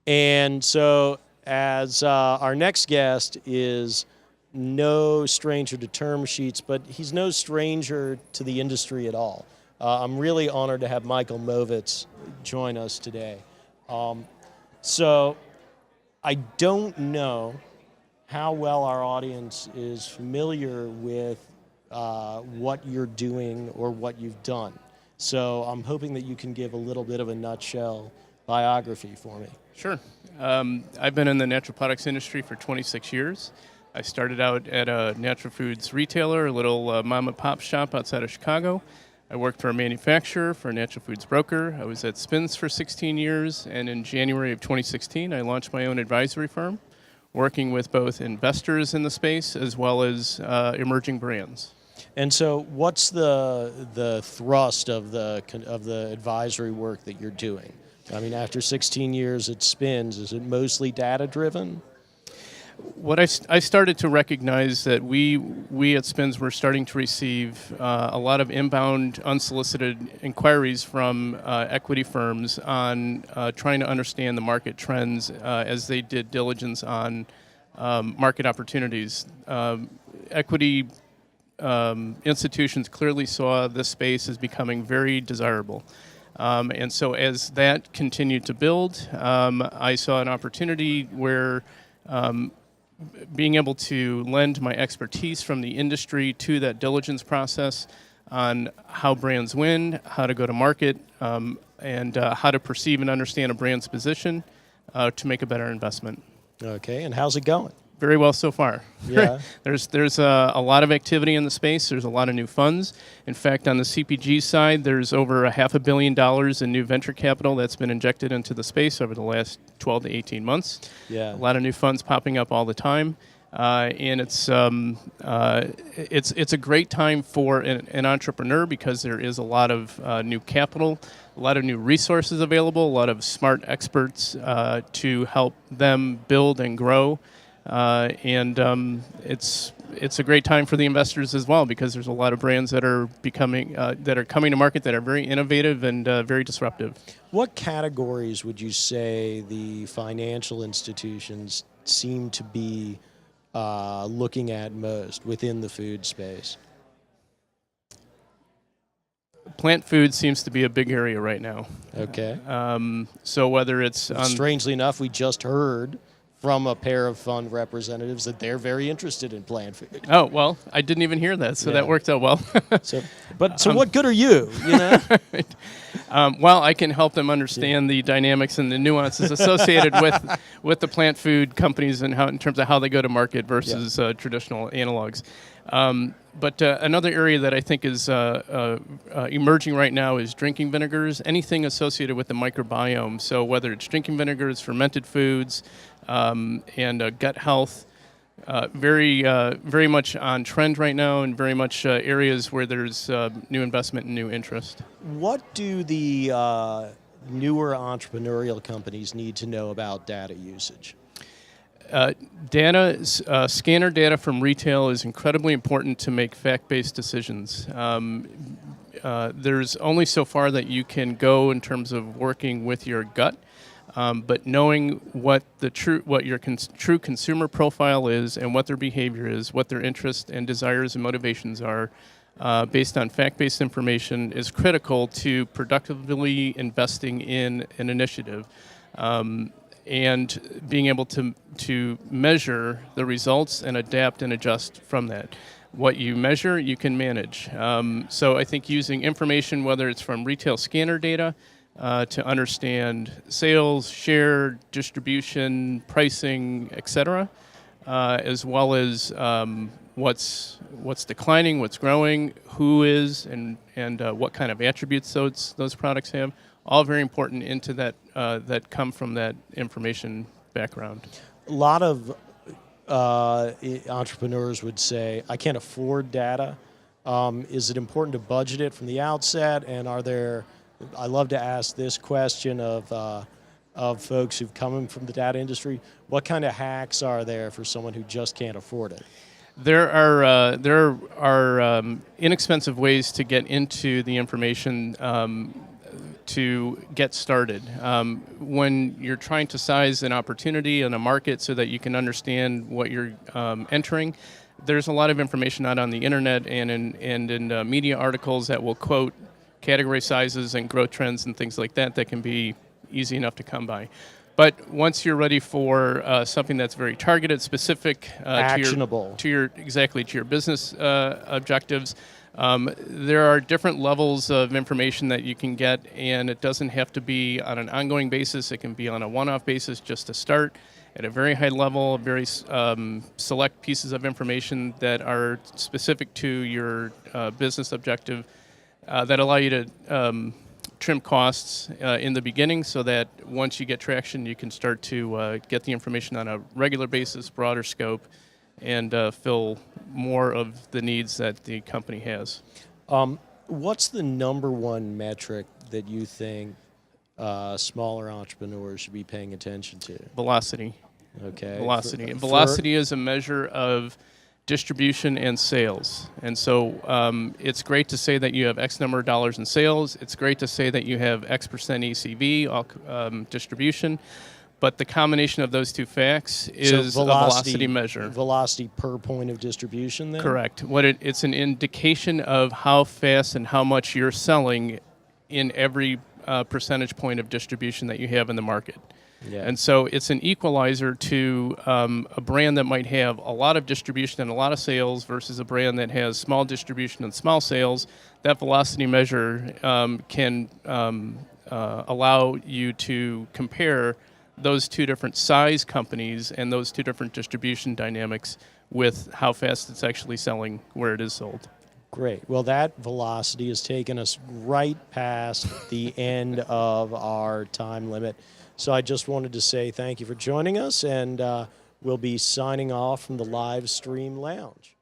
And so, as our next guest is no stranger to term sheets, but he's no stranger to the industry at all. I'm really honored to have Michael Movitz join us today. So, I don't know how well our audience is familiar with what you're doing or what you've done. So I'm hoping that you can give a little bit of a nutshell biography for me. Sure. I've been in the natural products industry for 26 years. I started out at a natural foods retailer, a little mom and pop shop outside of Chicago. I worked for a manufacturer, for a natural foods broker. I was at Spins for 16 years, and in January of 2016, I launched my own advisory firm, working with both investors in the space as well as emerging brands. And so, what's the thrust of the advisory work that you're doing? I mean, after 16 years at Spins, is it mostly data driven? What I started to recognize that we at Spins were starting to receive a lot of inbound unsolicited inquiries from equity firms on trying to understand the market trends as they did diligence on market opportunities. Equity institutions clearly saw this space as becoming very desirable. And so as that continued to build, I saw an opportunity where being able to lend my expertise from the industry to that diligence process on how brands win, how to go to market, and how to perceive and understand a brand's position to make a better investment. Okay, and how's it going? Very well so far. Yeah. There's a lot of activity in the space. There's a lot of new funds. In fact, on the CPG side, there's over $500 million in new venture capital that's been injected into the space over the last 12 to 18 months. Yeah. A lot of new funds popping up all the time. And it's a great time for an entrepreneur because there is a lot of new capital, a lot of new resources available, a lot of smart experts to help them build and grow. It's a great time for the investors as well because there's a lot of brands that are coming to market that are very innovative and very disruptive. What categories would you say the financial institutions seem to be looking at most within the food space? Plant food seems to be a big area right now. Okay. So whether it's strangely enough, we just heard from a pair of fund representatives that they're very interested in plant food. Oh, well, I didn't even hear that, so that worked out well. So what good are you, you know? Well, I can help them understand the dynamics and the nuances associated with the plant food companies and how in terms of how they go to market versus traditional analogs. But another area that I think is emerging right now is drinking vinegars, anything associated with the microbiome. So whether it's drinking vinegars, fermented foods, and gut health, very much on trend right now and very much areas where there's new investment and new interest. What do the newer entrepreneurial companies need to know about data usage? Scanner data from retail is incredibly important to make fact-based decisions. There's only so far that you can go in terms of working with your gut, but knowing what your true consumer profile is and what their behavior is, what their interests and desires and motivations are, based on fact-based information is critical to productively investing in an initiative. And being able to measure the results and adapt and adjust from that. What you measure, you can manage. So I think using information, whether it's from retail scanner data, to understand sales, share, distribution, pricing, etc., as well as what's declining, what's growing, who is, and what kind of attributes those products have. All very important into that that come from that information background. A lot of entrepreneurs would say, I can't afford data. Is it important to budget it from the outset? And I love to ask this question of folks who've come from the data industry, what kind of hacks are there for someone who just can't afford it? There are inexpensive ways to get into the information. to get started. When you're trying to size an opportunity in a market so that you can understand what you're entering, there's a lot of information out on the internet and in media articles that will quote category sizes and growth trends and things like that can be easy enough to come by. But once you're ready for something that's very targeted, specific, actionable to your business objectives, there are different levels of information that you can get, and it doesn't have to be on an ongoing basis. It can be on a one-off basis just to start at a very high level, very select pieces of information that are specific to your business objective that allow you to trim costs in the beginning, so that once you get traction, you can start to get the information on a regular basis, broader scope, and fill more of the needs that the company has. What's the number one metric that you think smaller entrepreneurs should be paying attention to? Velocity. Okay. Velocity. Velocity is a measure of distribution and sales. And so it's great to say that you have X number of dollars in sales. It's great to say that you have X percent ACV, distribution. But the combination of those two facts is a velocity measure. Velocity per point of distribution then? Correct. It's an indication of how fast and how much you're selling in every percentage point of distribution that you have in the market. Yeah. And so it's an equalizer to a brand that might have a lot of distribution and a lot of sales versus a brand that has small distribution and small sales. That velocity measure can allow you to compare those two different size companies and those two different distribution dynamics with how fast it's actually selling where it is sold. Great. Well, that velocity has taken us right past the end of our time limit. So I just wanted to say thank you for joining us, and we'll be signing off from the Livestream Lounge.